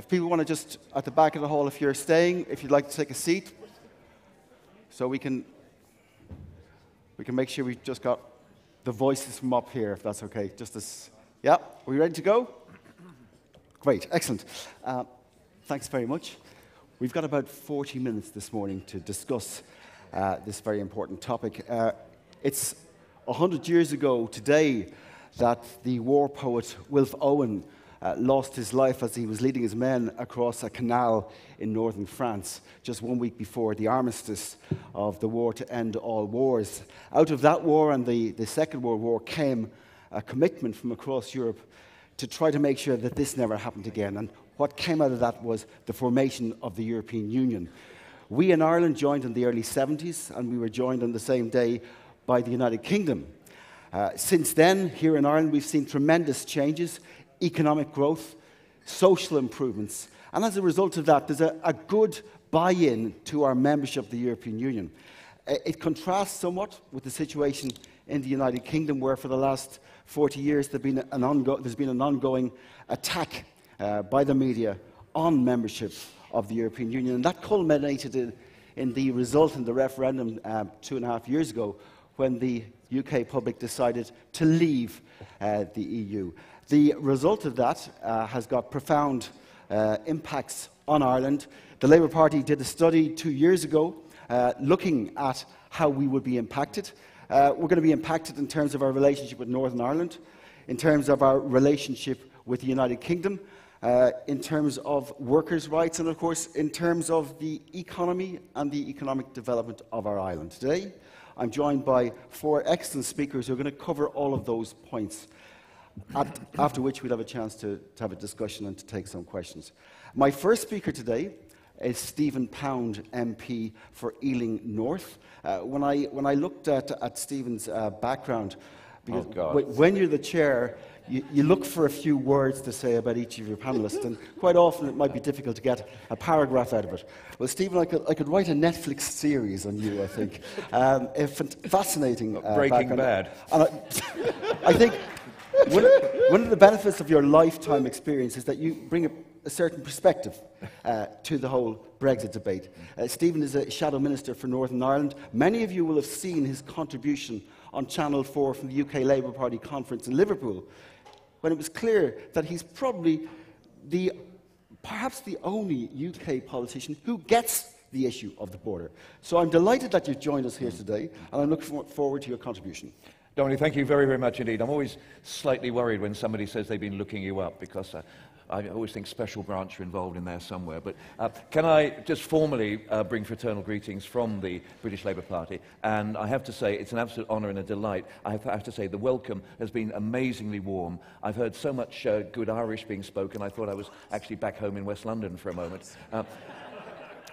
people want to just, at the back of the hall, if you're staying, if you'd like to take a seat, so we can make sure we've just got the voices from up here, if that's okay. Just as, yeah, are we ready to go? Great, excellent. Thanks very much. We've got about 40 minutes this morning to discuss this very important topic. It's 100 years ago today that the war poet Wilf Owen lost his life as he was leading his men across a canal in northern France, just 1 week before the armistice of the war to end all wars. Out of that war and the Second World War came a commitment from across Europe to try to make sure that this never happened again. And what came out of that was the formation of the European Union. We in Ireland joined in the early 70s, and we were joined on the same day by the United Kingdom. Since then, here in Ireland, we've seen tremendous changes, economic growth, social improvements, and as a result of that, there's a good buy-in to our membership of the European Union. It contrasts somewhat with the situation in the United Kingdom, where for the last 40 years there's been an ongoing attack by the media on membership of the European Union, and that culminated in the result in the referendum 2.5 years ago, when the UK public decided to leave the EU. The result of that has got profound impacts on Ireland. The Labour Party did a study 2 years ago looking at how we would be impacted. We're going to be impacted in terms of our relationship with Northern Ireland, in terms of our relationship with the United Kingdom, in terms of workers' rights, and of course in terms of the economy and the economic development of our island. Today, I'm joined by 4 excellent speakers who are going to cover all of those points, after which we'll have a chance to have a discussion and to take some questions. My first speaker today is Stephen Pound, MP for Ealing North. When I looked at Stephen's background, because when you're the chair, you look for a few words to say about each of your panellists, and quite often it might be difficult to get a paragraph out of it. Well, Stephen, I could write a Netflix series on you, I think. A fascinating Breaking Bad. And I think one of the benefits of your lifetime experience is that you bring a certain perspective to the whole Brexit debate. Stephen is a shadow minister for Northern Ireland. Many of you will have seen his contribution on Channel 4 from the UK Labour Party conference in Liverpool, when it was clear that he's probably perhaps the only UK politician who gets the issue of the border. So I'm delighted that you've joined us here today, and I'm looking forward to your contribution. Dominic, thank you very, very much indeed. I'm always slightly worried when somebody says they've been looking you up, because I always think Special Branch are involved in there somewhere. But can I just formally bring fraternal greetings from the British Labour Party? And I have to say, it's an absolute honour and a delight. I have to say, the welcome has been amazingly warm. I've heard so much good Irish being spoken, I thought I was actually back home in West London for a moment.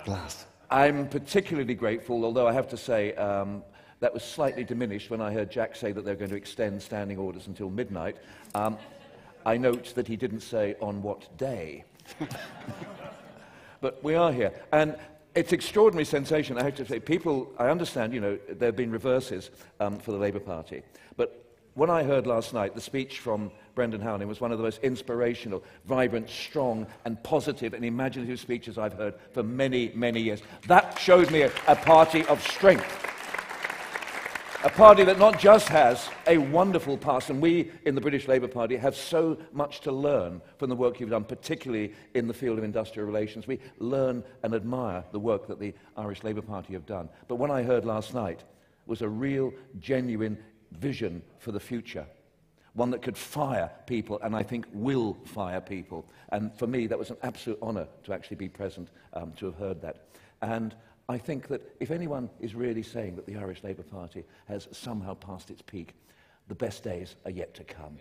Glass. I'm particularly grateful, although I have to say, that was slightly diminished when I heard Jack say that they're going to extend standing orders until midnight. I note that he didn't say on what day. But we are here. And it's extraordinary sensation, I have to say. People, I understand, there have been reverses for the Labour Party. But when I heard last night the speech from Brendan Howling, was one of the most inspirational, vibrant, strong, and positive and imaginative speeches I've heard for many, many years. That showed me a party of strength. A party that not just has a wonderful past, and we in the British Labour Party have so much to learn from the work you've done, particularly in the field of industrial relations. We learn and admire the work that the Irish Labour Party have done. But what I heard last night was a real, genuine vision for the future, one that could fire people, and I think will fire people. And for me, that was an absolute honour to actually be present, to have heard that. And I think that if anyone is really saying that the Irish Labour Party has somehow passed its peak, the best days are yet to come.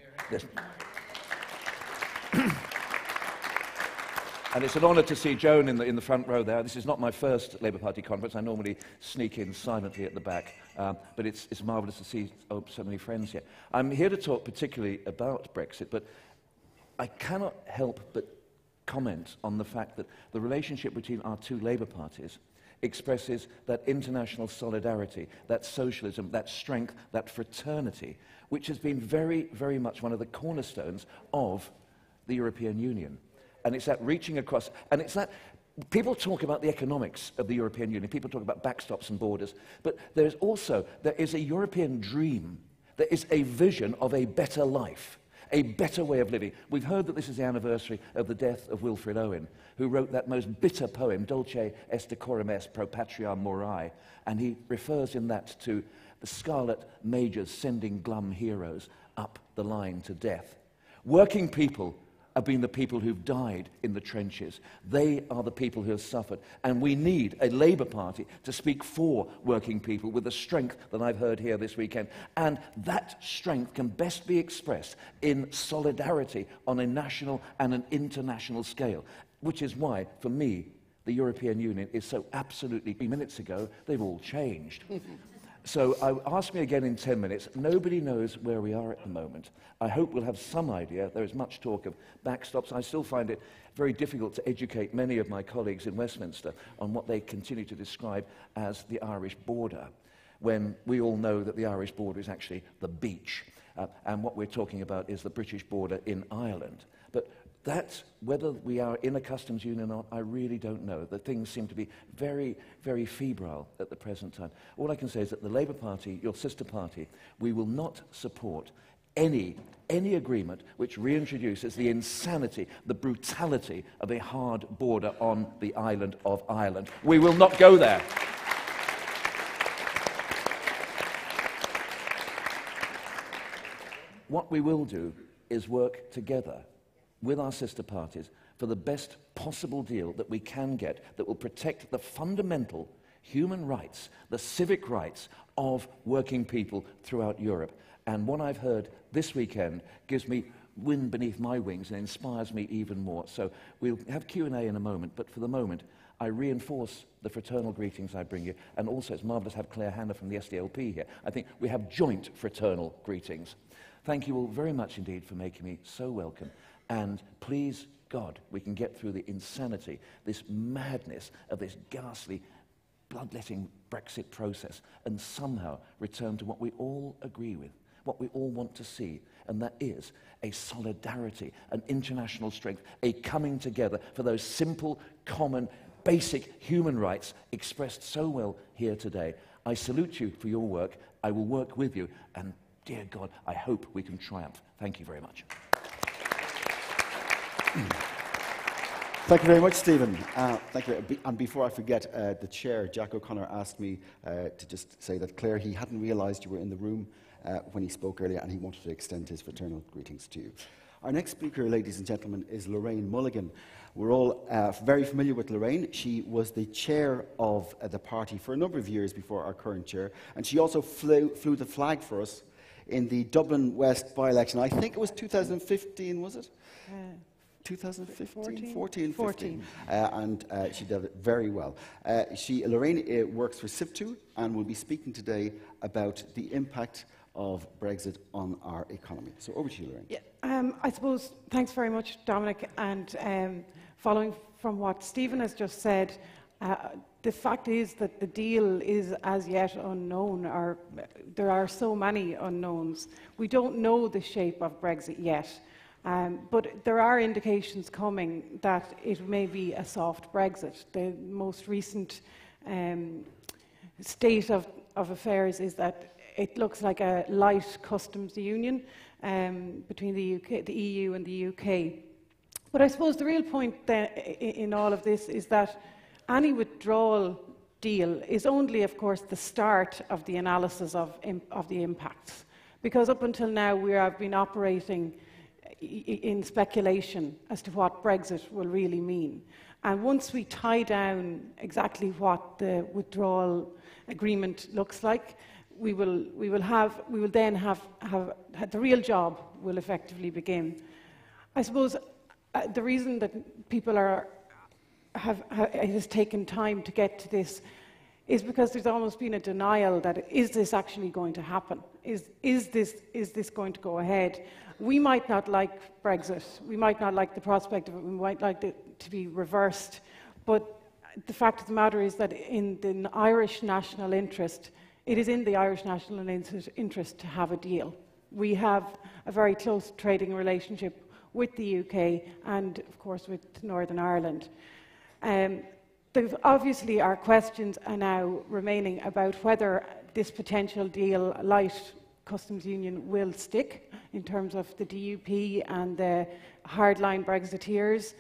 And it's an honour to see Joan in the front row there. This is not my first Labour Party conference. I normally sneak in silently at the back. But it's marvellous to see so many friends here. I'm here to talk particularly about Brexit, but I cannot help but comment on the fact that the relationship between our two Labour parties expresses that international solidarity, that socialism, that strength, that fraternity, which has been very, very much one of the cornerstones of the European Union. and it's that reaching across, and it's that people talk about the economics of the European Union, people talk about backstops and borders, but there is a European dream, there is a vision of a better life, a better way of living. We've heard that this is the anniversary of the death of Wilfred Owen, who wrote that most bitter poem, Dulce est decorum est pro patria mori, and he refers in that to the scarlet majors sending glum heroes up the line to death. Working people have been the people who've died in the trenches. They are the people who have suffered. And we need a Labour Party to speak for working people with the strength that I've heard here this weekend. And that strength can best be expressed in solidarity on a national and an international scale, which is why, for me, the European Union is so absolutely, 3 minutes ago, they've all changed. So ask me again in 10 minutes. Nobody knows where we are at the moment. I hope we'll have some idea. There is much talk of backstops. I still find it very difficult to educate many of my colleagues in Westminster on what they continue to describe as the Irish border, when we all know that the Irish border is actually the beach. And what we're talking about is the British border in Ireland. But that's, whether we are in a customs union or not, I really don't know. The things seem to be very, very febrile at the present time. All I can say is that the Labour Party, your sister party, we will not support any agreement which reintroduces the insanity, the brutality of a hard border on the island of Ireland. We will not go there. What we will do is work together with our sister parties for the best possible deal that we can get that will protect the fundamental human rights, the civic rights of working people throughout Europe. And what I've heard this weekend gives me wind beneath my wings and inspires me even more. So we'll have Q&A in a moment, but for the moment, I reinforce the fraternal greetings I bring you, and also it's marvellous to have Claire Hanna from the SDLP here. I think we have joint fraternal greetings. Thank you all very much indeed for making me so welcome. And please, God, we can get through the insanity, this madness of this ghastly, bloodletting Brexit process and somehow return to what we all agree with, what we all want to see, and that is a solidarity, an international strength, a coming together for those simple, common, basic human rights expressed so well here today. I salute you for your work. I will work with you, and dear God, I hope we can triumph. Thank you very much. Thank you very much, Stephen. Thank you. And before I forget, the chair, Jack O'Connor, asked me to just say that, Claire, he hadn't realised you were in the room when he spoke earlier, and he wanted to extend his fraternal greetings to you. Our next speaker, ladies and gentlemen, is Lorraine Mulligan. We're all very familiar with Lorraine. She was the chair of the party for a number of years before our current chair, and she also flew the flag for us in the Dublin West by-election. I think it was 2015, was it? 2015? 14. And she did it very well. Lorraine works for SIFTU and will be speaking today about the impact of Brexit on our economy. So over to you, Lorraine. Yeah, I suppose, thanks very much, Dominic. And following from what Stephen has just said, the fact is that the deal is as yet unknown, or there are so many unknowns. We don't know the shape of Brexit yet. But there are indications coming that it may be a soft Brexit. The most recent state of affairs is that it looks like a light customs union between the EU and the UK. But I suppose the real point in all of this is that any withdrawal deal is only, of course, the start of the analysis of the impacts. Because up until now we have been operating in speculation as to what Brexit will really mean. And once we tie down exactly what the withdrawal agreement looks like, we will then have the real job will effectively begin. I suppose the reason that people it has taken time to get to this is because there's almost been a denial that is this actually going to happen? Is this going to go ahead? We might not like Brexit. We might not like the prospect of it. We might like it to be reversed. But the fact of the matter is that in the Irish national interest, it is in the Irish national interest to have a deal. We have a very close trading relationship with the UK and, of course, with Northern Ireland. There obviously are questions are now remaining about whether this potential deal, light customs union, will stick in terms of the DUP and the hardline Brexiteers.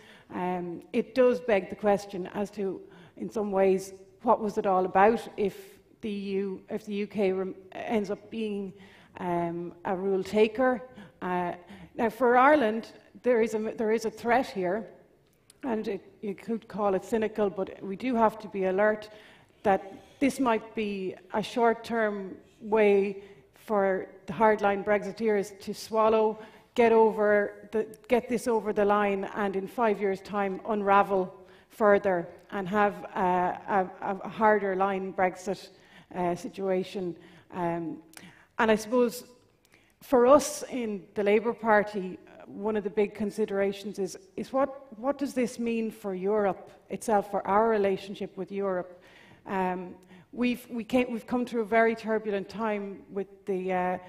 It does beg the question as to, in some ways, what was it all about if the UK ends up being a rule taker. Now, for Ireland, there is a threat here. And you could call it cynical, but we do have to be alert that this might be a short-term way for the hardline Brexiteers to swallow, get this over the line, and in 5 years' time unravel further and have a harder line Brexit situation. And I suppose for us in the Labour Party, one of the big considerations is what does this mean for Europe itself, for our relationship with Europe? We've come through a very turbulent time with the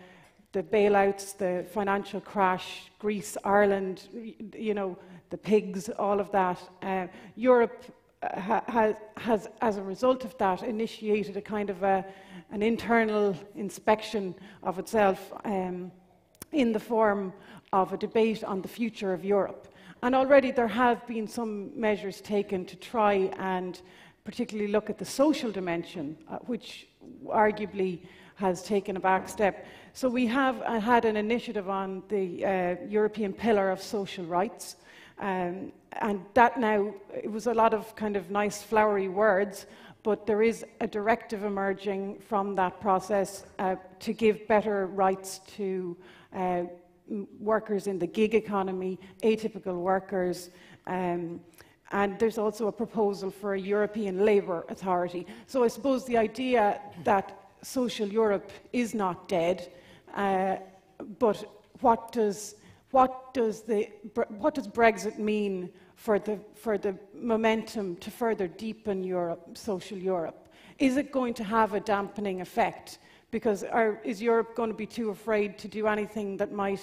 bailouts, the financial crash, Greece, Ireland, you know, the pigs, all of that. Europe has, as a result of that, initiated a kind of an internal inspection of itself in the form of a debate on the future of Europe. And already there have been some measures taken to try and particularly look at the social dimension, which arguably has taken a back step. So we have had an initiative on the European Pillar of Social Rights, and that now, it was a lot of kind of nice flowery words, but there is a directive emerging from that process to give better rights to workers in the gig economy, atypical workers, and there's also a proposal for a European Labour Authority. So I suppose the idea that social Europe is not dead, but what does Brexit mean for the momentum to further deepen Europe, social Europe? Is it going to have a dampening effect? Because is Europe going to be too afraid to do anything that might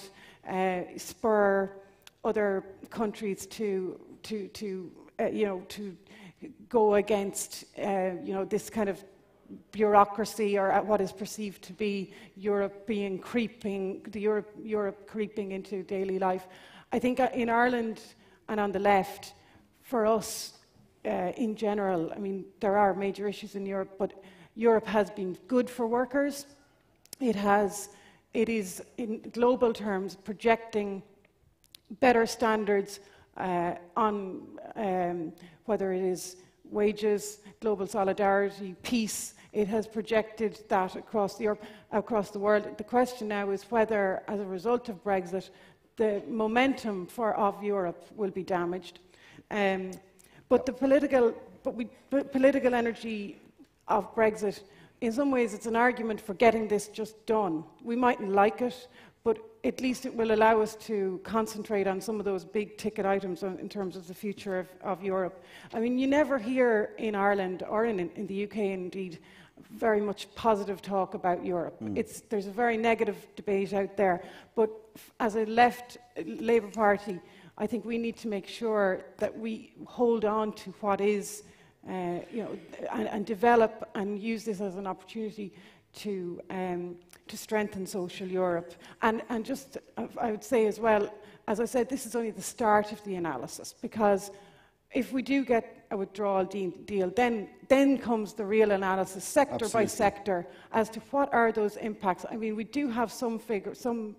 spur other countries to go against this kind of bureaucracy, or what is perceived to be Europe creeping into daily life? I think in Ireland and on the left, for us in general, I mean, there are major issues in Europe, but Europe has been good for workers. It is, in global terms, projecting better standards on whether it is wages, global solidarity, peace. It has projected that across the world. The question now is whether, as a result of Brexit, the momentum of Europe will be damaged. But the political energy of Brexit, in some ways, it's an argument for getting this just done. We mightn't like it, but at least it will allow us to concentrate on some of those big ticket items in terms of the future of Europe. I mean, you never hear in Ireland or in the UK, indeed, very much positive talk about Europe. There's a very negative debate out there. But as a left Labour Party, I think we need to make sure that we hold on to what is, and develop and use this as an opportunity to strengthen social Europe. And just, I would say as well, as I said, this is only the start of the analysis, because if we do get a withdrawal deal, then comes the real analysis, sector by sector, as to what are those impacts. I mean, we do have some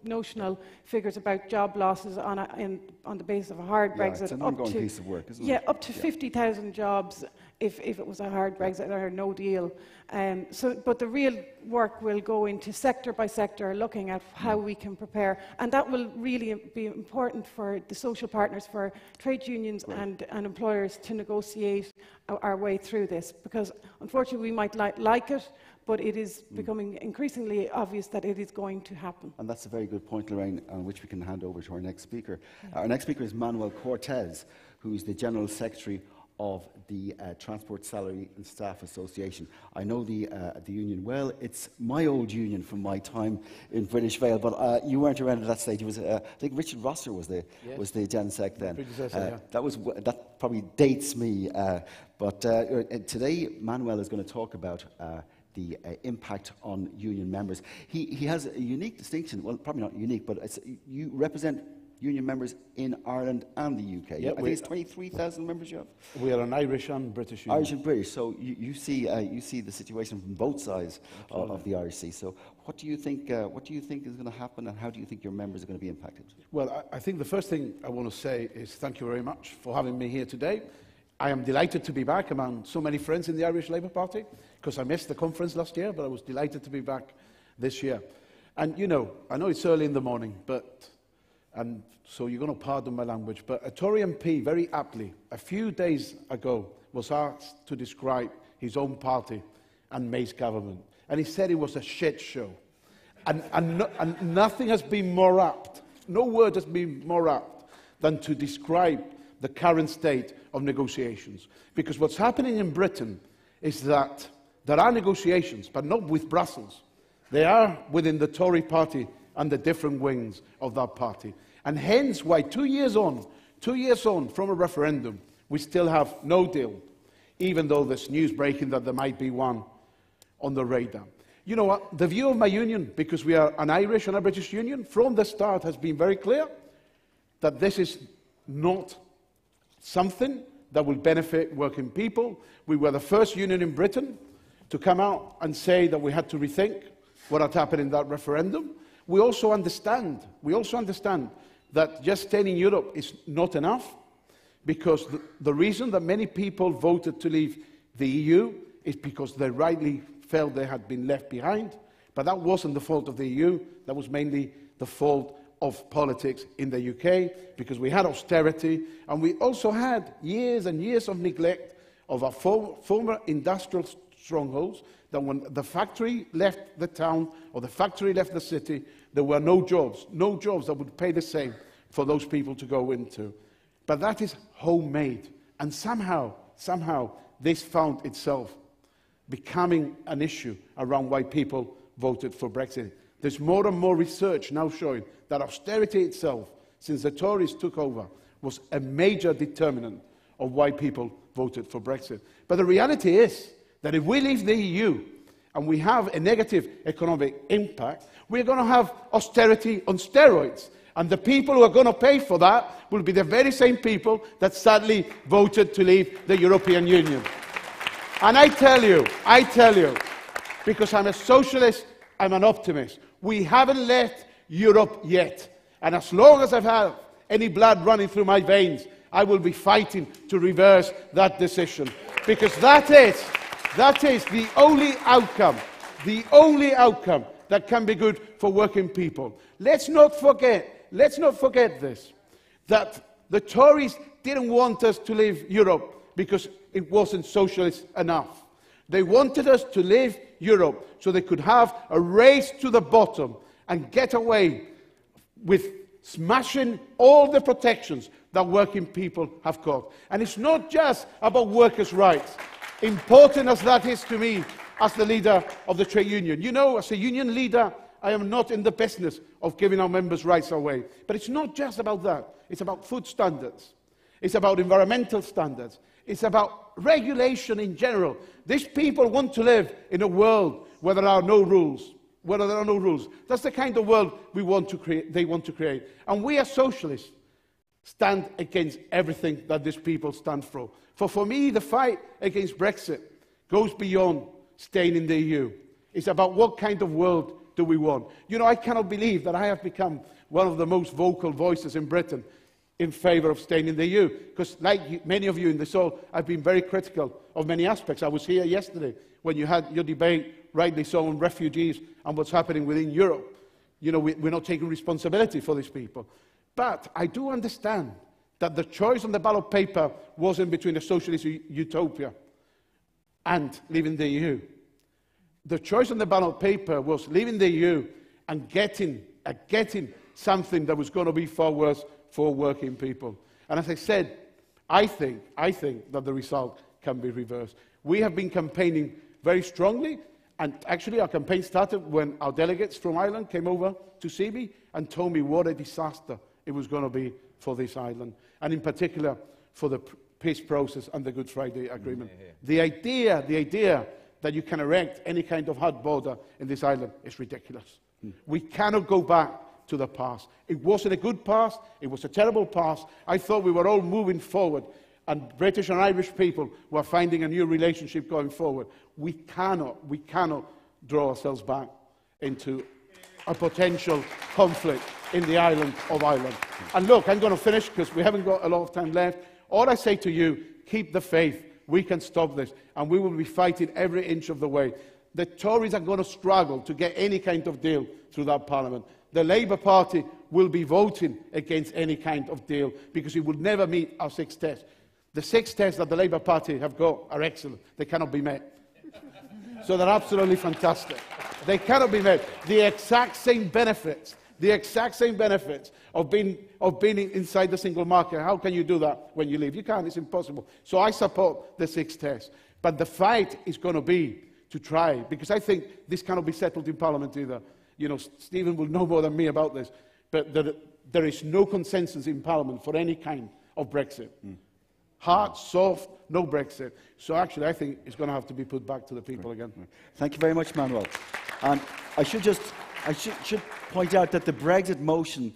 notional figures about job losses on the basis of a hard Brexit. It's an ongoing piece of work, isn't it? Yeah, up to 50,000 jobs if it was a hard Brexit or no deal. But the real work will go into sector by sector, looking at how we can prepare, and that will really be important for the social partners, for trade unions and employers to negotiate our way through this, because unfortunately we might like it, but it is becoming increasingly obvious that it is going to happen. And that's a very good point, Lorraine, on which we can hand over to our next speaker. Our next speaker is Manuel Cortez, who is the General Secretary of the Transport Salary and Staff Association. I know the union well. It's my old union from my time in British Vale, but you weren't around at that stage. It was, I think Richard Rosser was the Gensec then. That probably dates me. But today, Manuel is going to talk about the impact on union members. He has a unique distinction. Well, probably not unique, but you represent union members in Ireland and the UK. Yeah, I think it's 23,000 members you have. We are an Irish and British union. Irish and British. So you see the situation from both sides of the Irish Sea. So what do you think? What do you think is going to happen, and how do you think your members are going to be impacted? Well, I think the first thing I want to say is thank you very much for having me here today. I am delighted to be back among so many friends in the Irish Labour Party, because I missed the conference last year, but I was delighted to be back this year. And you know, I know it's early in the morning, and so you're going to pardon my language, but a Tory MP, very aptly, a few days ago, was asked to describe his own party and May's government. And he said it was a shit show. And nothing has been more apt, no word has been more apt than to describe the current state of negotiations. Because what's happening in Britain is that there are negotiations, but not with Brussels. They are within the Tory party and the different wings of that party. And hence why 2 years on from a referendum, we still have no deal, even though there's news breaking that there might be one on the radar. You know what? The view of my union, because we are an Irish and a British union, from the start has been very clear that this is not something that will benefit working people. We were the first union in Britain to come out and say that we had to rethink what had happened in that referendum. We also understand that just staying in Europe is not enough, because the reason that many people voted to leave the EU is because they rightly felt they had been left behind. But that wasn't the fault of the EU, that was mainly the fault of politics in the UK, because we had austerity, and we also had years and years of neglect of our former industrial strongholds, that when the factory left the town or the factory left the city, there were no jobs that would pay the same for those people to go into. But that is homemade, and somehow this found itself becoming an issue around why people voted for Brexit. There's more and more research now showing that austerity itself, since the Tories took over, was a major determinant of why people voted for Brexit. But the reality is that if we leave the EU and we have a negative economic impact, we're going to have austerity on steroids. And the people who are going to pay for that will be the very same people that sadly voted to leave the European Union. And I tell you, because I'm a socialist, I'm an optimist, we haven't left Europe yet. And as long as I have any blood running through my veins, I will be fighting to reverse that decision. Because that is the only outcome that can be good for working people. Let's not forget this, that the Tories didn't want us to leave Europe because it wasn't socialist enough. They wanted us to leave Europe so they could have a race to the bottom and get away with smashing all the protections that working people have got. And it's not just about workers' rights, important as that is to me as the leader of the trade union. You know, as a union leader, I am not in the business of giving our members' rights away. But it's not just about that. It's about food standards. It's about environmental standards. It's about regulation in general. These people want to live in a world where there are no rules. That's the kind of world we want to create, they want to create. And we as socialists stand against everything that these people stand for. For me, the fight against Brexit goes beyond staying in the EU. It's about what kind of world do we want. You know, I cannot believe that I have become one of the most vocal voices in Britain in favour of staying in the EU. Because like many of you in this hall, I've been very critical of many aspects. I was here yesterday when you had your debate, rightly so, on refugees and what's happening within Europe. You know, we're not taking responsibility for these people. But I do understand that the choice on the ballot paper wasn't between a socialist utopia and leaving the EU. The choice on the ballot paper was leaving the EU and getting something that was going to be far worse for working people. And as I said, I think that the result can be reversed. We have been campaigning very strongly, and actually our campaign started when our delegates from Ireland came over to see me and told me what a disaster it was going to be for this island, and in particular for the peace process and the Good Friday Agreement. The idea that you can erect any kind of hard border in this island is ridiculous. We cannot go back to the past. It wasn't a good past. It was a terrible past. I thought we were all moving forward, and British and Irish people were finding a new relationship going forward. We cannot draw ourselves back into a potential conflict in the island of Ireland. And look, I'm going to finish because we haven't got a lot of time left. All I say to you, keep the faith. We can stop this, and we will be fighting every inch of the way. The Tories are going to struggle to get any kind of deal through that Parliament. The Labour Party will be voting against any kind of deal because it will never meet our 6 tests. The 6 tests that the Labour Party have got are excellent. They cannot be met. So they're absolutely fantastic. They cannot be met. The exact same benefits of being inside the single market. How can you do that when you leave? You can't. It's impossible. So I support the 6 tests. But the fight is going to be to try, because I think this cannot be settled in Parliament either. You know, Stephen will know more than me about this, but there is no consensus in Parliament for any kind of Brexit. Hard, soft, no Brexit. So actually, I think it's going to have to be put back to the people again. Thank you very much, Manuel. I should point out that the Brexit motion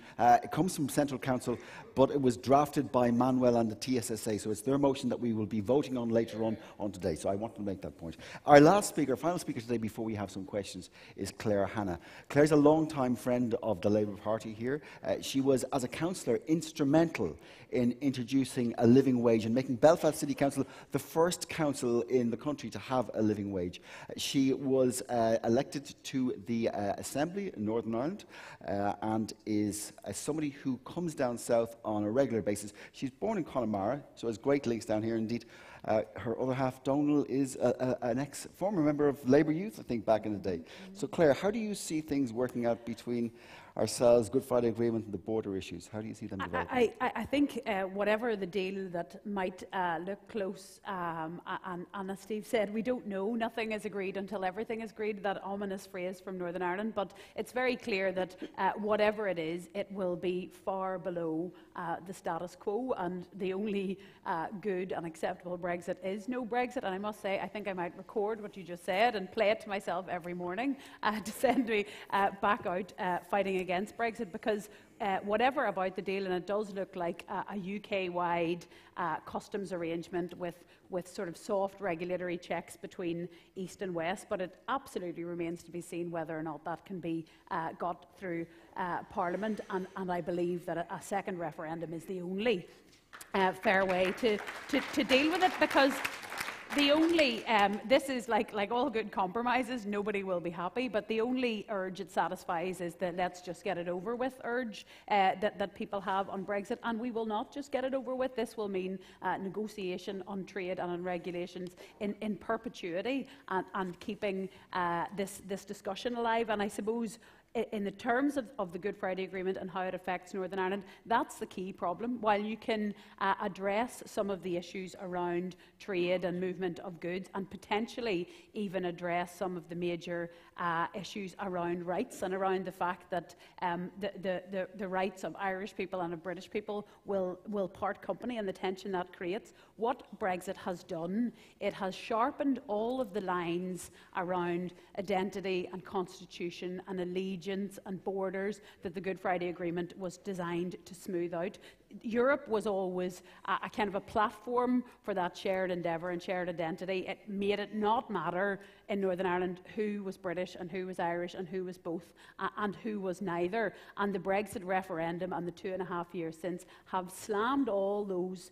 comes from Central Council, but it was drafted by Manuel and the TSSA, so it's their motion that we will be voting on later on today. So I want to make that point. Our final speaker today, before we have some questions, is Claire Hanna. Claire's a long-time friend of the Labour Party here. She was, as a councillor, instrumental in introducing a living wage and making Belfast City Council the first council in the country to have a living wage. She was elected to the Assembly in Northern Ireland and is somebody who comes down south on a regular basis. She's born in Connemara, so has great links down here. Indeed, her other half, Donal, is an former member of Labour Youth, I think, back in the day. So, Claire, how do you see things working out between ourselves, Good Friday Agreement, and the border issues? How do you see them developing? I think whatever the deal that might look close, and as Steve said, we don't know. Nothing is agreed until everything is agreed, that ominous phrase from Northern Ireland. But it's very clear that whatever it is, it will be far below the status quo, and the only good and acceptable Brexit is no Brexit. And I must say, I think I might record what you just said and play it to myself every morning to send me back out fighting against Brexit, because whatever about the deal, and it does look like a UK-wide customs arrangement with sort of soft regulatory checks between East and West, but it absolutely remains to be seen whether or not that can be got through Parliament, and I believe that a second referendum is the only fair way to deal with it, because the only, this is like all good compromises, nobody will be happy, but the only urge it satisfies is the let's just get it over with urge that people have on Brexit, and we will not just get it over with. This will mean negotiation on trade and on regulations in perpetuity, and keeping this discussion alive. And I suppose in the terms of the Good Friday Agreement and how it affects Northern Ireland, that's the key problem. While you can address some of the issues around trade and movement of goods, and potentially even address some of the major issues around rights and around the fact that the rights of Irish people and of British people will part company, and the tension that creates. What Brexit has done, it has sharpened all of the lines around identity and constitution and allegiance and borders that the Good Friday Agreement was designed to smooth out. Europe was always a kind of a platform for that shared endeavour and shared identity. It made it not matter in Northern Ireland who was British and who was Irish and who was both and who was neither. And the Brexit referendum and the 2.5 years since have slammed all those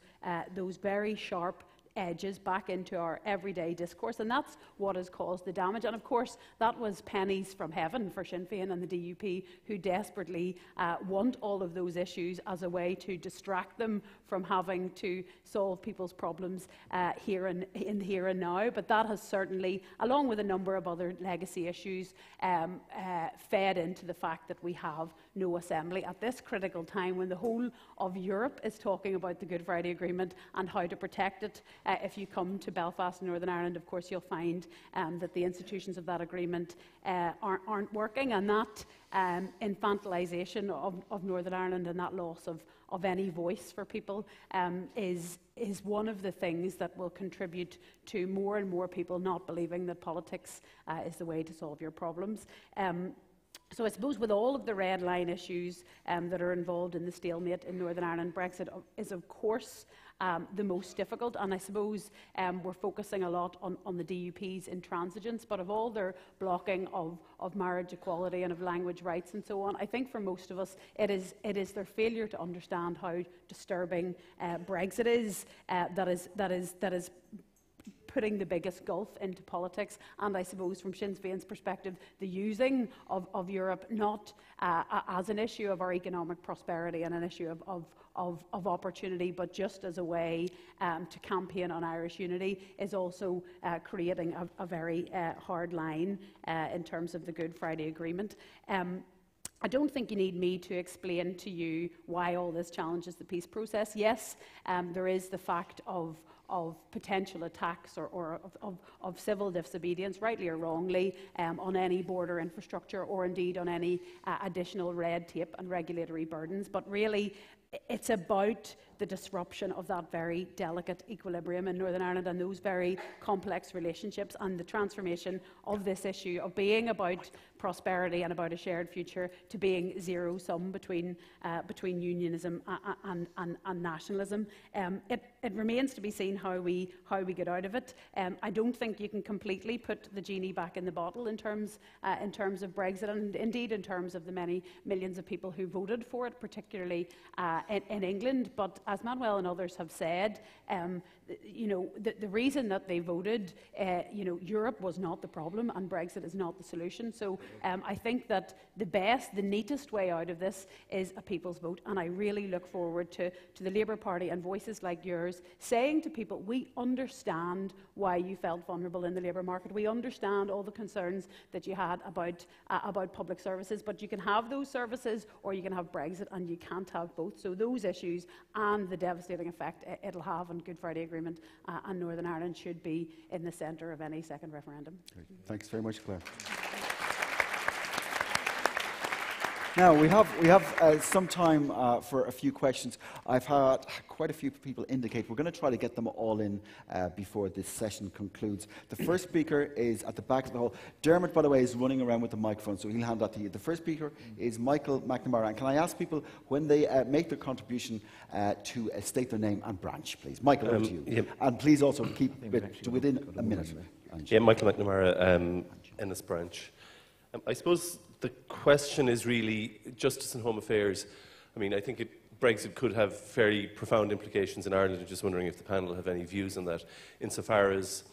very sharp edges back into our everyday discourse, and that's what has caused the damage. And of course, that was pennies from heaven for Sinn Féin and the DUP, who desperately want all of those issues as a way to distract them from having to solve people's problems here and now. But that has certainly, along with a number of other legacy issues, fed into the fact that we have no assembly at this critical time when the whole of Europe is talking about the Good Friday Agreement and how to protect it. If you come to Belfast and Northern Ireland, of course, you'll find that the institutions of that agreement aren't working, and that infantilisation of Northern Ireland and that loss of any voice for people is one of the things that will contribute to more and more people not believing that politics is the way to solve your problems. So I suppose with all of the red line issues that are involved in the stalemate in Northern Ireland, Brexit is of course the most difficult, and I suppose we're focusing a lot on the DUP's intransigence, but of all their blocking of marriage equality and of language rights and so on, I think for most of us it is their failure to understand how disturbing Brexit is that is putting the biggest gulf into politics, and I suppose from Sinn Féin's perspective, the using of Europe not as an issue of our economic prosperity and an issue of opportunity, but just as a way to campaign on Irish unity, is also creating a very hard line in terms of the Good Friday Agreement. I don't think you need me to explain to you why all this challenges the peace process. Yes, there is the fact of potential attacks or of civil disobedience, rightly or wrongly, on any border infrastructure or indeed on any additional red tape and regulatory burdens. But really, it's about the disruption of that very delicate equilibrium in Northern Ireland and those very complex relationships, and the transformation of this issue of being about prosperity and about a shared future to being zero-sum between unionism and nationalism. It remains to be seen how we get out of it. I don't think you can completely put the genie back in the bottle in terms of Brexit, and indeed in terms of the many millions of people who voted for it, particularly in England. But as Manuel and others have said, the reason that they voted, Europe was not the problem and Brexit is not the solution. So I think that the neatest way out of this is a people's vote, and I really look forward to the Labour Party and voices like yours saying to people, we understand why you felt vulnerable in the labour market, we understand all the concerns that you had about public services, but you can have those services or you can have Brexit, and you can't have both. So those issues and the devastating effect it'll have on Good Friday Agreement and Northern Ireland should be in the centre of any second referendum. Great. Thanks very much, Claire. Now, we have some time for a few questions. I've had quite a few people indicate we're going to try to get them all in before this session concludes. The first speaker is at the back of the hall. Dermot, by the way, is running around with the microphone, so he'll hand that to you. The first speaker is Michael McNamara. And can I ask people, when they make their contribution, to state their name and branch, please? Michael, over to you. Yep. And please also keep it to within a minute. Yeah, Michael McNamara, Ennis branch. I suppose the question is really justice and home affairs. I mean, I think Brexit could have very profound implications in Ireland. I'm just wondering if the panel have any views on that. Insofar as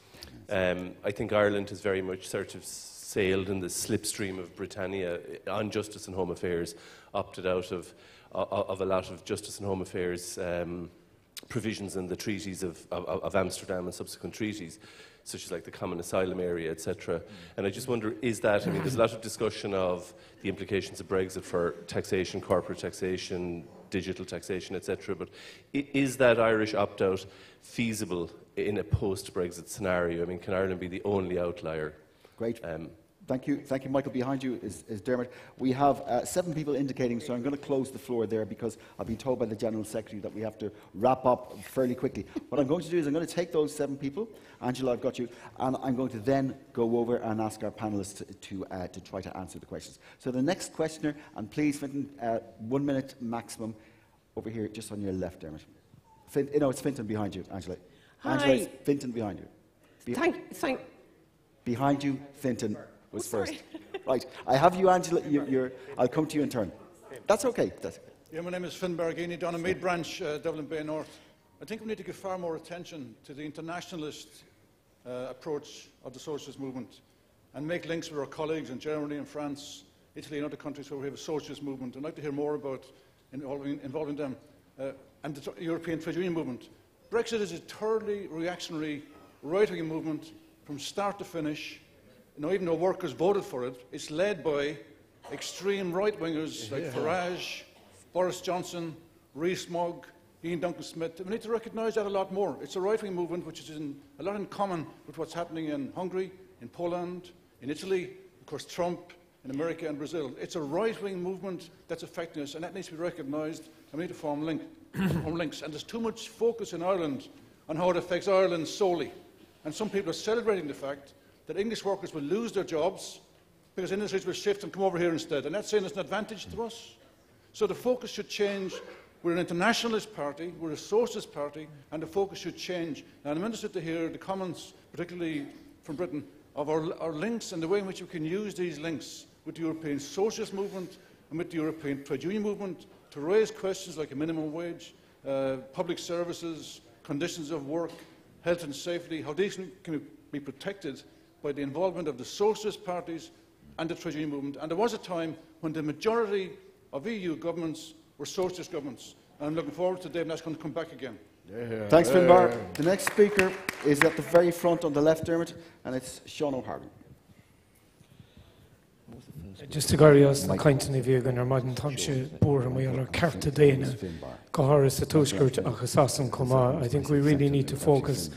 I think Ireland has very much sort of sailed in the slipstream of Britannia on justice and home affairs, opted out of a lot of justice and home affairs provisions in the treaties of Amsterdam and subsequent treaties, such as like the common asylum area, etc. And I just wonder, is that, I mean, there's a lot of discussion of the implications of Brexit for taxation, corporate taxation, digital taxation, etc. But is that Irish opt-out feasible in a post-Brexit scenario? I mean, can Ireland be the only outlier? Great. Thank you, Michael. Behind you is Dermot. We have 7 people indicating, so I'm going to close the floor there because I've been told by the General Secretary that we have to wrap up fairly quickly. What I'm going to do is I'm going to take those 7 people, Angela, I've got you, and I'm going to then go over and ask our panellists to try to answer the questions. So the next questioner, and please, Fintan, 1 minute maximum, over here, just on your left, Dermot. It's Fintan behind you, Angela. Hi. Angela, it's Fintan behind you. Thank. Behind you, Fintan was first. Right, I have you, Angela. I'll come to you in turn. That's okay. Yeah, my name is Finn Bergini, Donamead branch, Dublin Bay North. I think we need to give far more attention to the internationalist approach of the socialist movement and make links with our colleagues in Germany and France, Italy and other countries where we have a socialist movement. I'd like to hear more about involving them and the European trade union movement. Brexit is a thoroughly reactionary right-wing movement from start to finish. Even though workers voted for it, it's led by extreme right-wingers like Farage, Boris Johnson, Rees-Mogg, Ian Duncan-Smith. We need to recognise that a lot more. It's a right-wing movement which is a lot in common with what's happening in Hungary, in Poland, in Italy, of course Trump, in America and Brazil. It's a right-wing movement that's affecting us, and that needs to be recognised, and we need to form links. And there's too much focus in Ireland on how it affects Ireland solely. And some people are celebrating the fact that English workers will lose their jobs because industries will shift and come over here instead. And that's saying it's an advantage to us. So the focus should change. We're an internationalist party, we're a socialist party, and the focus should change. Now, I'm interested to hear the comments, particularly from Britain, of our links and the way in which we can use these links with the European socialist movement and with the European trade union movement to raise questions like a minimum wage, public services, conditions of work, health and safety, how these can be protected by the involvement of the socialist parties and the trade union movement. And there was a time when the majority of EU governments were socialist governments. And I'm looking forward to the day when that's going to come back again. Yeah. Thanks, Finbar. The next speaker is at the very front on the left, Dermot, and it's Sean O'Hagan. Just to go to the Clinton of you, and our modern Tomshe Board and we are Carta Dana, Kahara Satoshkurt, Akasasam Koma. I think we really need to focus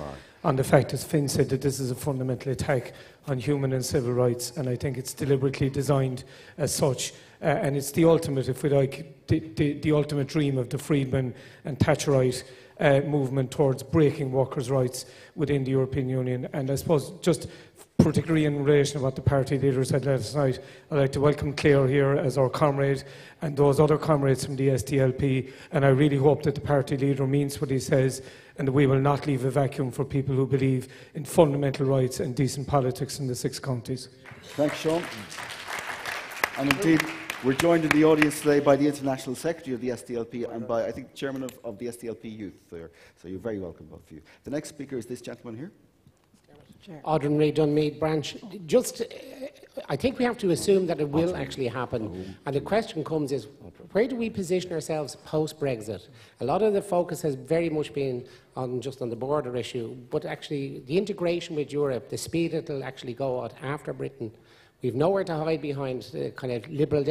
on the fact, as Finn said, that this is a fundamental attack on human and civil rights, and I think it's deliberately designed as such. And it's the ultimate, if we like, the ultimate dream of the Friedman and Thatcherite movement towards breaking workers' rights within the European Union. And I suppose just particularly in relation to what the party leader said last night, I'd like to welcome Claire here as our comrade and those other comrades from the SDLP, and I really hope that the party leader means what he says and that we will not leave a vacuum for people who believe in fundamental rights and decent politics in the 6 counties. Thanks, Sean. And indeed, we're joined in the audience today by the International Secretary of the SDLP and by, I think, the Chairman of the SDLP Youth there. So you're very welcome, both of you. The next speaker is this gentleman here. Audrey Ray Dunmead branch. Just, I think we have to assume that it will actually happen. And the question comes is, where do we position ourselves post-Brexit? A lot of the focus has very much been on just on the border issue, but actually the integration with Europe, the speed it will actually go at after Britain, we've nowhere to hide behind the kind of liberal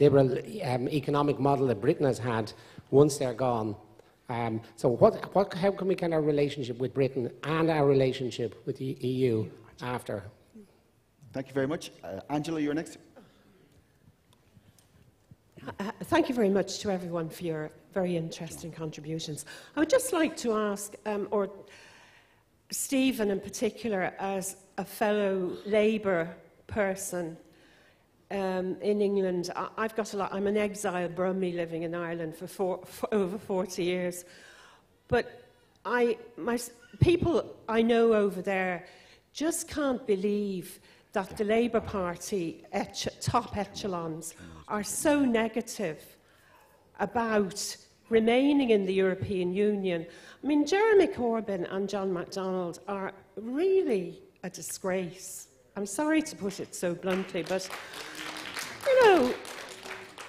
liberal economic model that Britain has had once they're gone. So how can we get our relationship with Britain and our relationship with the EU after? Thank you very much. Angela, you're next. Thank you very much to everyone for your very interesting contributions. I would just like to ask, or Stephen in particular, as a fellow Labour person in England, I've got a lot. I'm an exile Brummie living in Ireland for over 40 years. But people I know over there just can't believe that the Labour Party top echelons are so negative about remaining in the European Union. I mean, Jeremy Corbyn and John MacDonald are really a disgrace. I'm sorry to put it so bluntly, but you know,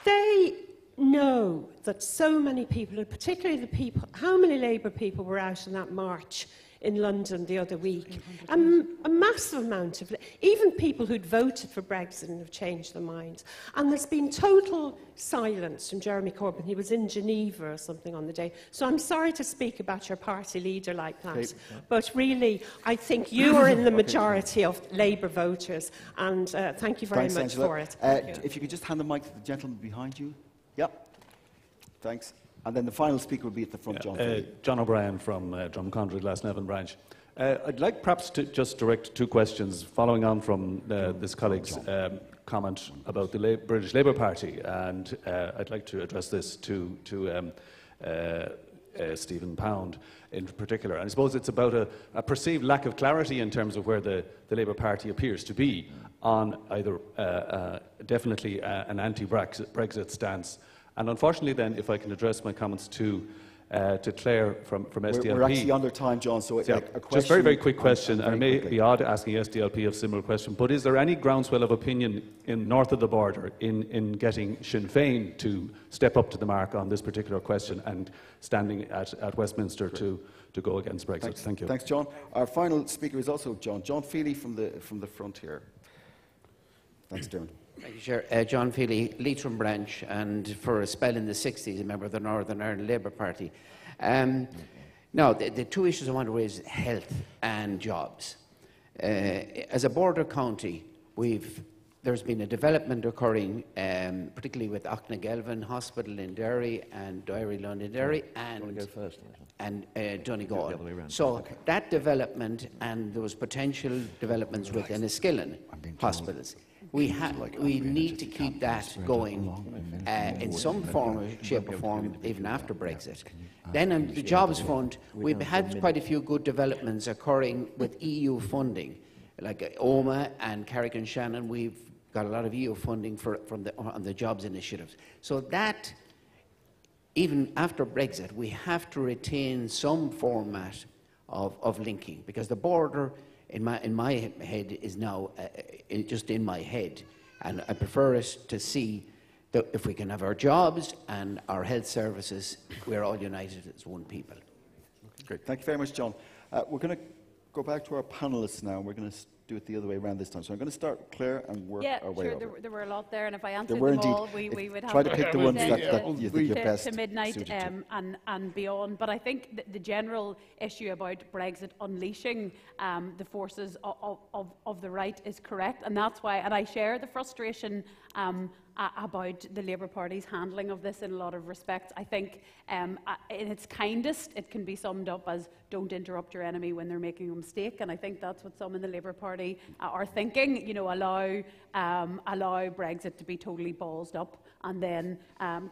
they know that so many people, particularly the people, how many Labour people were out in that march in London the other week? A massive amount of, even people who'd voted for Brexit and have changed their minds. And there's been total silence from Jeremy Corbyn. He was in Geneva or something on the day. So I'm sorry to speak about your party leader like that. Okay. But really, I think you are in the majority of Labour voters. And thank you very much Angela. for it. If you could just hand the mic to the gentleman behind you. Yep. Thanks. And then the final speaker will be at the front, John. John O'Brien from Drumcondra, Glasnevin branch. I'd like perhaps to just direct 2 questions following on from this colleague's comment about the British Labour Party, and I'd like to address this to Stephen Pound in particular. And I suppose it's about a perceived lack of clarity in terms of where the Labour Party appears to be on either definitely an anti-Brexit stance. And unfortunately then, if I can address my comments to To Claire from SDLP. We're actually under time, John, so yeah, a question. just very, very quick question, and it may quickly be odd asking SDLP a similar question, but is there any groundswell of opinion in north of the border in getting Sinn Féin to step up to the mark on this particular question and standing at Westminster to go against Brexit? Thank you. Thanks, John. Our final speaker is also John Feely from the front here. Thanks, Dermot. Thank you, Chair. John Feely, Leitrim branch, and for a spell in the 60s, a member of the Northern Ireland Labour Party. Now, the two issues I want to raise: health and jobs. As a border county, there's been a development occurring, particularly with Auchnagelvin Hospital in Derry and Dairy London Derry and Donegal. So that development, and there was potential developments with Enniskillen hospitals. We need to keep that going in some form, shape or form, even after Brexit. Then on the jobs front, we've had quite a few good developments occurring with EU funding, like OMA and Carrick-on-Shannon. We've got a lot of EU funding on the jobs initiatives. So that, even after Brexit, we have to retain some format of linking, because the border, in my head, is now just in my head, and I prefer us to see that if we can have our jobs and our health services, we're all united as one people. Great. Thank you very much, John. We're going to go back to our panellists now. We're going to do it the other way around this time. So I'm going to start with Claire and work our way over. There were a lot there, and if I answered There were them indeed. all, we would have Try to pick the ones that you think are best to midnight suited to. and beyond. But I think the general issue about Brexit unleashing the forces of the right is correct, and that's why. And I share the frustration about the Labour Party's handling of this in a lot of respects. I think in its kindest, it can be summed up as don't interrupt your enemy when they're making a mistake, and I think that's what some in the Labour Party are thinking. You know, allow Brexit to be totally ballsed up and then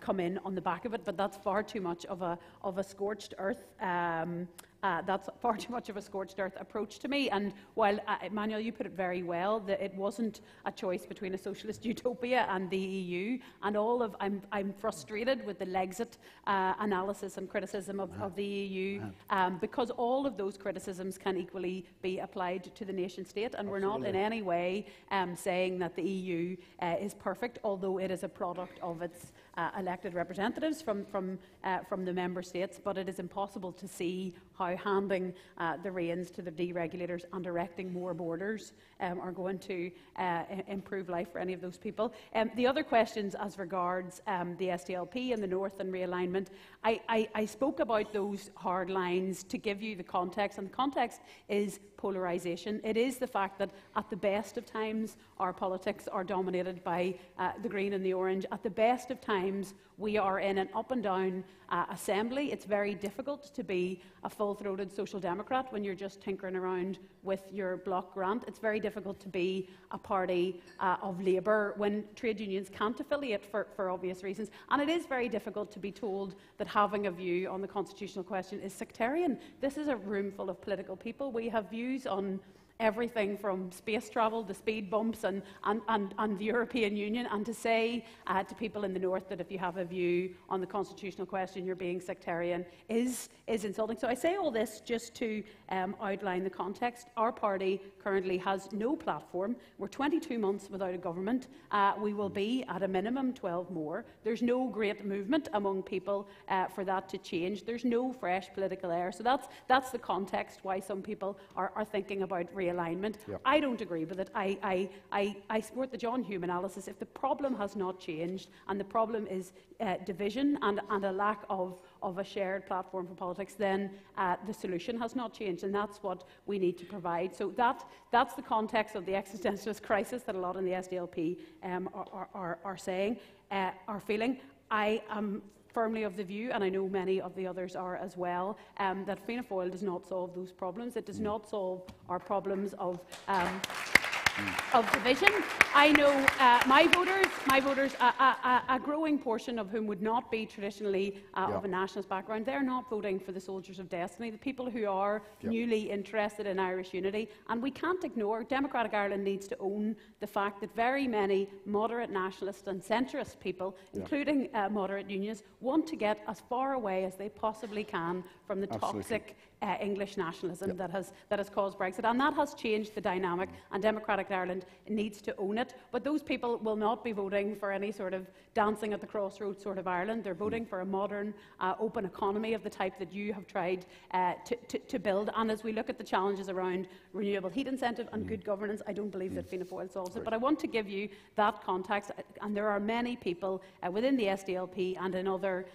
come in on the back of it, but that's far too much of a scorched earth. That's far too much of a scorched earth approach to me. And while, Emmanuel, you put it very well, that it wasn't a choice between a socialist utopia and the EU, and I'm frustrated with the Lexit analysis and criticism of the EU, because all of those criticisms can equally be applied to the nation state, and we're not in any way saying that the EU is perfect, although it is a product of its elected representatives from the member states, but it is impossible to see how handing the reins to the deregulators and erecting more borders are going to improve life for any of those people. The other questions as regards the SDLP in the North and realignment, I spoke about those hard lines to give you the context, and the context is polarisation. It is the fact that at the best of times our politics are dominated by the green and the orange. At the best of times we are in an up and down assembly. It's very difficult to be a full-throated social democrat when you're just tinkering around with your block grant. It's very difficult to be a party of Labour when trade unions can't affiliate for obvious reasons. And it is very difficult to be told that having a view on the constitutional question is sectarian. This is a room full of political people. We have views on everything from space travel, the speed bumps and the European Union, and to say to people in the North that if you have a view on the constitutional question you're being sectarian is insulting. So I say all this just to outline the context. Our party currently has no platform. We're 22 months without a government. We will be at a minimum 12 more. There's no great movement among people for that to change. There's no fresh political air. So that's the context why some people are thinking about realignment. Yep. I don't agree with it. I support the John Hume analysis. If the problem has not changed and the problem is division and a lack of a shared platform for politics, then the solution has not changed, and that's what we need to provide. So that's the context of the existentialist crisis that a lot in the SDLP are feeling. I am firmly of the view, and I know many of the others are as well, that Fianna Fáil does not solve those problems. It does not solve our problems of of division. I know my voters, a growing portion of whom would not be traditionally of a nationalist background, they're not voting for the soldiers of destiny, the people who are newly interested in Irish unity. And we can't ignore, Democratic Ireland needs to own the fact that very many moderate nationalist and centrist people, including moderate unionists, want to get as far away as they possibly can from the toxic English nationalism that has caused Brexit, and that has changed the dynamic, and Democratic Ireland needs to own it. But those people will not be voting for any sort of dancing at the crossroads sort of Ireland. They're voting for a modern, open economy of the type that you have tried to build. And as we look at the challenges around renewable heat incentive and good governance, I don't believe that Fianna Fáil solves it. But I want to give you that context, and there are many people within the SDLP and in other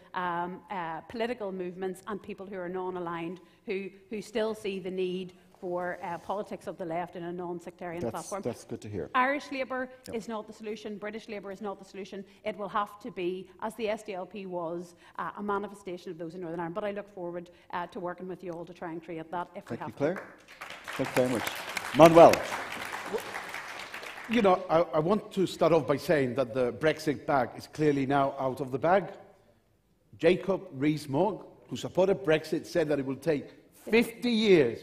political movements and people who are non-aligned who still see the need for politics of the left in a non-sectarian platform. That's good to hear. Irish Labour is not the solution. British Labour is not the solution. It will have to be, as the SDLP was, a manifestation of those in Northern Ireland. But I look forward to working with you all to try and create that if we have to. Thank you, Claire. Thank you very much. Manuel. You know, I want to start off by saying that the Brexit bag is clearly now out of the bag. Jacob Rees-Mogg, who supported Brexit, said that it will take 50 years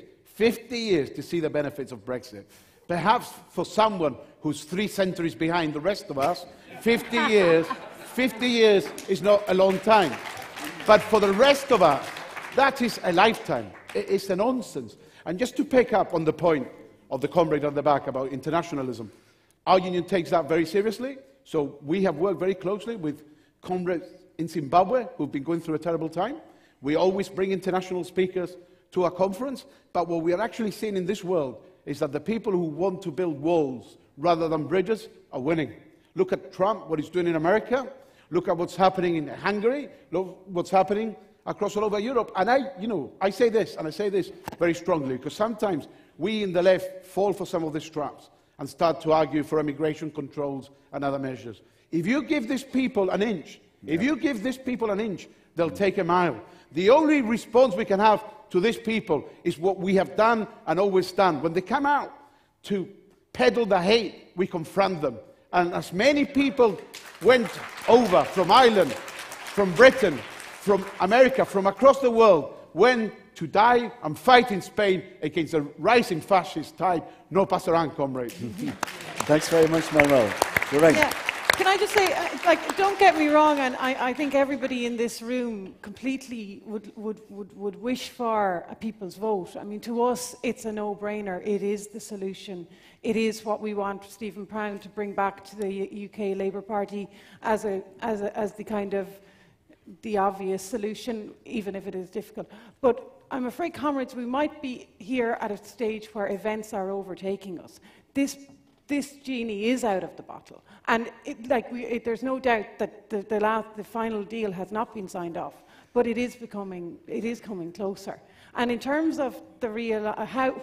to see the benefits of Brexit. Perhaps for someone who's 3 centuries behind the rest of us, 50 years is not a long time. But for the rest of us, that is a lifetime. It's a nonsense. And just to pick up on the point of the comrade at the back about internationalism, our union takes that very seriously. So we have worked very closely with comrades in Zimbabwe who've been going through a terrible time. We always bring international speakers to our conference, but what we are actually seeing in this world is that the people who want to build walls rather than bridges are winning. Look at Trump, what he's doing in America. Look at what's happening in Hungary. Look what's happening across all over Europe. And I say this, and I say this very strongly, because sometimes we in the left fall for some of these traps and start to argue for immigration controls and other measures. If you give these people an inch, they'll take a mile. The only response we can have to these people is what we have done and always done. When they come out to peddle the hate, we confront them. And as many people went over from Ireland, from Britain, from America, from across the world, went to die and fight in Spain against a rising fascist tide, no pass around, comrades. Thanks very much, Manuel. You're right. Yeah. Can I just say, don't get me wrong, and I think everybody in this room completely would wish for a people's vote. I mean, to us, it's a no-brainer. It is the solution. It is what we want Stephen Brown to bring back to the UK Labour Party as the kind of the obvious solution, even if it is difficult. But I'm afraid, comrades, we might be here at a stage where events are overtaking us. This genie is out of the bottle, and there's no doubt that the final deal has not been signed off, but it is coming closer. And in terms of the real,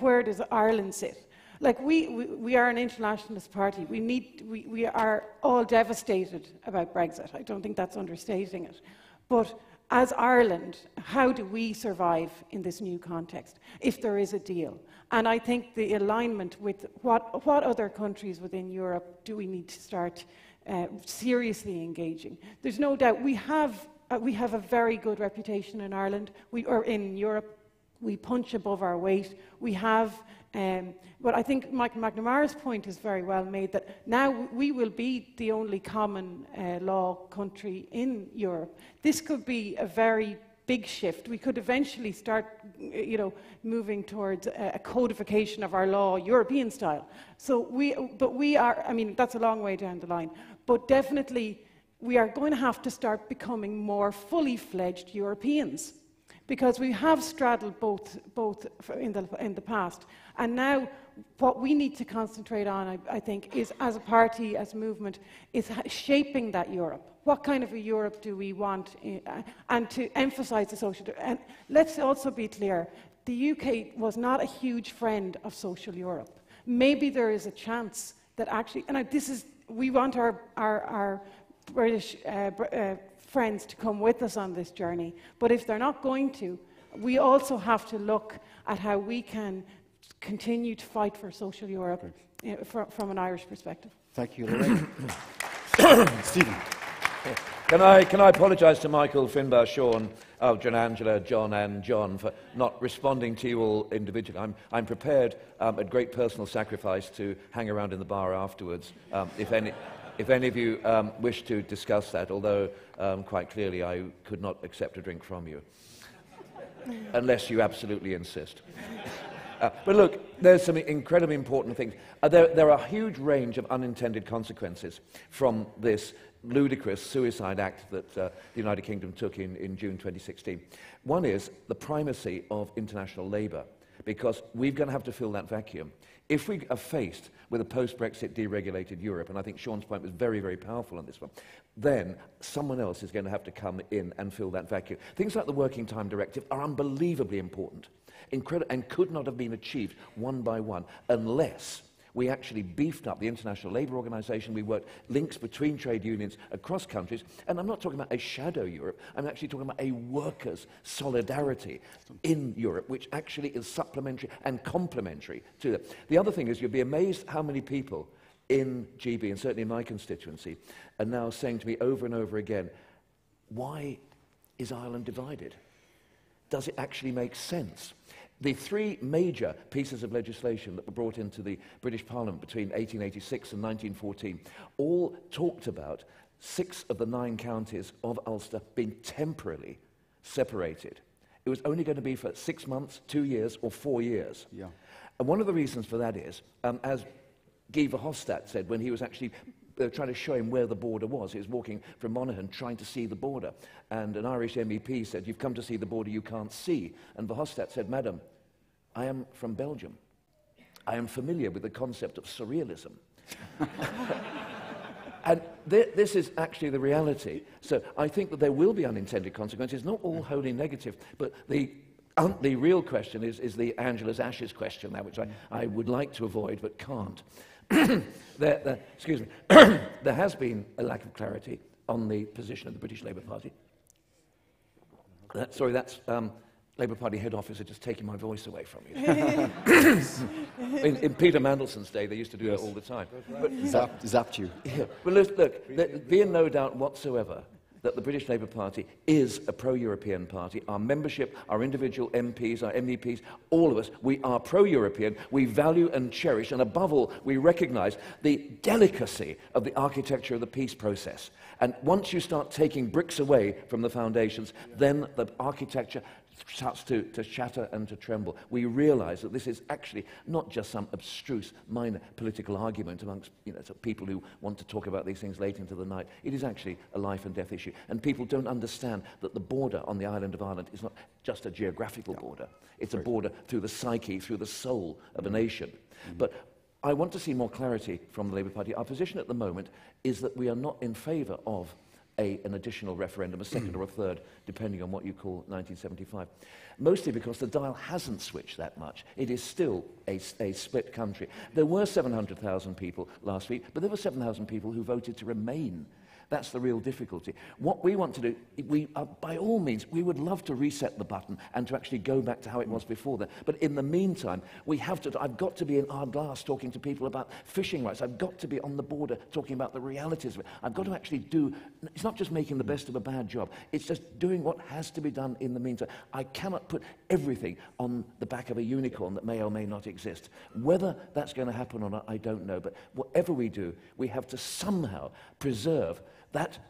where does Ireland sit? Like we are an internationalist party. We are all devastated about Brexit. I don't think that's understating it, but as Ireland, how do we survive in this new context if there is a deal? And I think the alignment with what other countries within Europe do we need to start seriously engaging. There's no doubt we have a very good reputation in Ireland, or in Europe. We punch above our weight. We have, but I think Michael McNamara's point is very well made, that now we will be the only common law country in Europe. This could be a very big shift. We could eventually start, moving towards a codification of our law, European style. But we are, I mean, that's a long way down the line. But definitely, we are going to have to start becoming more fully fledged Europeans, because we have straddled both in the past. And now what we need to concentrate on, I think, is as a party, as a movement, is shaping that Europe. What kind of a Europe do we want? And to emphasise the social... And let's also be clear, the UK was not a huge friend of social Europe. Maybe there is a chance that actually... And we want our British friends to come with us on this journey. But if they're not going to, we also have to look at how we can continue to fight for social Europe from an Irish perspective. Thank you, Lorraine. Stephen. Can I apologise to Michael, Finbar, Sean, John, Angela, John and John for not responding to you all individually. I'm prepared at great personal sacrifice to hang around in the bar afterwards if any of you wish to discuss that, although quite clearly I could not accept a drink from you, unless you absolutely insist. But look, there's some incredibly important things. There are a huge range of unintended consequences from this ludicrous Suicide Act that the United Kingdom took in June 2016. One is the primacy of international labour, because we're going to have to fill that vacuum. If we are faced with a post-Brexit deregulated Europe, and I think Sean's point was very, very powerful on this one, then someone else is going to have to come in and fill that vacuum. Things like the Working Time Directive are unbelievably important, and could not have been achieved one by one unless we actually beefed up the International Labour Organization. We worked links between trade unions across countries. And I'm not talking about a shadow Europe. I'm actually talking about a workers' solidarity in Europe, which actually is supplementary and complementary to that. The other thing is you'll be amazed how many people in GB, and certainly in my constituency, are now saying to me over and over again, why is Ireland divided? Does it actually make sense? The three major pieces of legislation that were brought into the British Parliament between 1886 and 1914 all talked about 6 of the 9 counties of Ulster being temporarily separated. It was only going to be for 6 months, 2 years, or 4 years. Yeah. And one of the reasons for that is, as Guy Verhofstadt said when he was actually trying to show him where the border was. He was walking from Monaghan trying to see the border. And an Irish MEP said, "You've come to see the border you can't see." And Verhofstadt said, "Madam, I am from Belgium. I am familiar with the concept of surrealism." And this is actually the reality. So I think that there will be unintended consequences, not all wholly negative, but the real question is the Angela's Ashes question now, which I would like to avoid but can't. Excuse me. There has been a lack of clarity on the position of the British Labour Party. That's Labour Party head office are just taking my voice away from you. in Peter Mandelson's day, they used to do that all the time. But, zapped you. Yeah. But look, there be in no doubt whatsoever that the British Labour Party is a pro-European party. Our membership, our individual MPs, our MEPs, all of us, we are pro-European. We value and cherish, and above all, we recognise the delicacy of the architecture of the peace process. And once you start taking bricks away from the foundations, then the architecture starts to shatter and to tremble. We realise that this is actually not just some abstruse minor political argument amongst people who want to talk about these things late into the night. It is actually a life and death issue. And people don't understand that the border on the island of Ireland is not just a geographical border. It's a border through the psyche, through the soul of a nation. But I want to see more clarity from the Labour Party. Our position at the moment is that we are not in favour of an additional referendum, a second or a third, depending on what you call 1975. Mostly because the dial hasn't switched that much. It is still a split country. There were 700,000 people last week, but there were 7,000 people who voted to remain. That's the real difficulty. What we want to do, by all means, we would love to reset the button and to actually go back to how it was before that. But in the meantime, I've got to be in Ardglass talking to people about fishing rights. I've got to be on the border talking about the realities of it. I've got to actually it's not just making the best of a bad job. It's just doing what has to be done in the meantime. I cannot put everything on the back of a unicorn that may or may not exist. Whether that's going to happen or not, I don't know. But whatever we do, we have to somehow preserve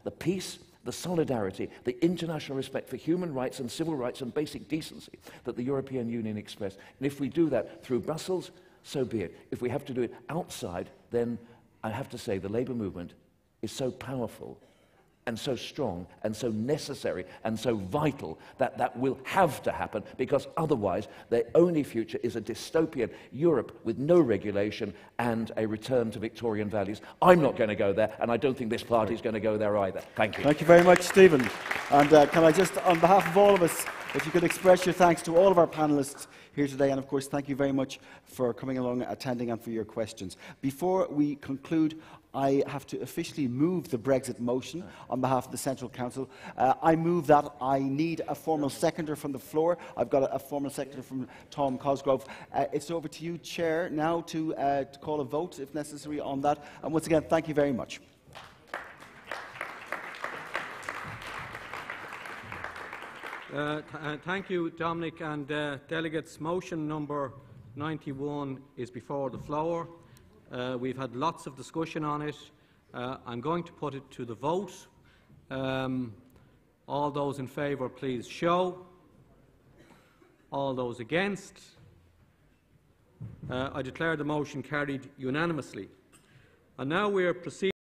the peace, the solidarity, the international respect for human rights and civil rights and basic decency that the European Union expressed. And if we do that through Brussels, so be it. If we have to do it outside, then I have to say the labour movement is so powerful and so strong and so necessary and so vital that will have to happen, because otherwise their only future is a dystopian Europe with no regulation and a return to Victorian values. I'm not going to go there, and I don't think this party is going to go there either. Thank you. Thank you very much, Stephen. And can I just, on behalf of all of us, if you could express your thanks to all of our panellists here today. And of course, thank you very much for coming along, attending, and for your questions. Before we conclude, I have to officially move the Brexit motion on behalf of the Central Council. I move that. I need a formal seconder from the floor. I've got a formal seconder from Tom Cosgrove. It's over to you, Chair, now to call a vote, if necessary, on that. And once again, thank you very much. Thank you, Dominic, and delegates. Motion number 91 is before the floor. We've had lots of discussion on it. I'm going to put it to the vote. All those in favour, please show. All those against. I declare the motion carried unanimously. And now we are proceeding